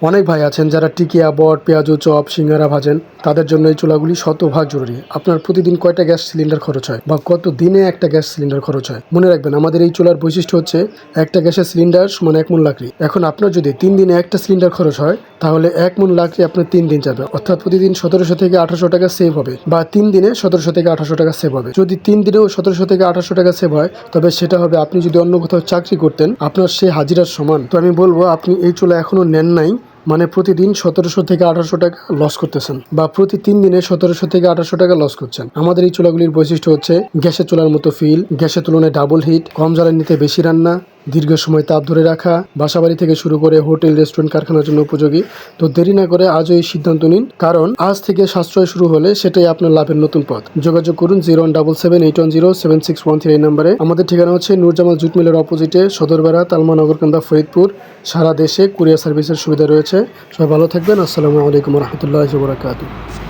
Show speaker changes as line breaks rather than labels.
অনেক ভাই আছেন যারা টিকিয়া, বট, পেঁয়াজু, চপ, সিঙ্গারা ভাজেন। তাদের জন্য এই চুলাগুলি শতভাগ জরুরি। আপনার প্রতিদিন কয়টা গ্যাস সিলিন্ডার খরচ হয় বা কত দিনে একটা গ্যাস সিলিন্ডার খরচ হয়? মনে রাখবেন, আমাদের এই চুলার বৈশিষ্ট্য হচ্ছে একটা গ্যাসের সিলিন্ডার সমান 1 মণ লাকড়ি। এখন আপনার যদি 3 দিনে একটা সিলিন্ডার খরচ হয়, তাহলে 1 মণ লাকড়ি আপনার 3 দিন যাবে, অর্থাৎ প্রতিদিন 1700 থেকে 1800 টাকা সেভ হবে, বা 3 দিনে 1700 থেকে 1800 টাকা সেভ হবে। যদি 3 দিনেও 1700 থেকে 1800 টাকা সেভ হয়, তবে সেটা হবে আপনি যদি অন্য কোথাও চাকরি করতেন, আপনার সেই হাজিরার সমান। তো আমি বলবো, আপনি এই চুলা এখনো নেন নাই মানে প্রতিদিন 1700 থেকে 1800 টাকা লস করতেছেন, বা প্রতি 3 দিনে 1700 থেকে 1800 টাকা লস করছেন। আমাদের এই চুলাগুলির বৈশিষ্ট্য হচ্ছে গ্যাসের চুলার মতো ফিল, গ্যাসের তুলনায় ডাবল হিট, কম জ্বালানিতে বেশি রান্না, দীর্ঘ সময় তাপ ধরে রাখা, বাসাবাড়ি থেকে শুরু করে হোটেল, রেস্টুরেন্ট, কারখানার জন্য উপযোগী। তো দেরি না করে আজও এই সিদ্ধান্ত নিন, কারণ আজ থেকে সাশ্রয় শুরু হলে সেটাই আপনার লাভের নতুন পথ। যোগাযোগ করুন 01778107613 এই নাম্বারে। আমাদের ঠিকানা হচ্ছে নূরজামাল জুট মিলের অপোজিটে, সদরবেড়া, তালমা, নগরকান্দা, ফরিদপুর। সারা দেশে কুরিয়ার সার্ভিসের সুবিধা রয়েছে। সবাই ভালো থাকবেন। আসসালামু আলাইকুম রহমতুল্লাহি ওয়া বারাকাতুহু।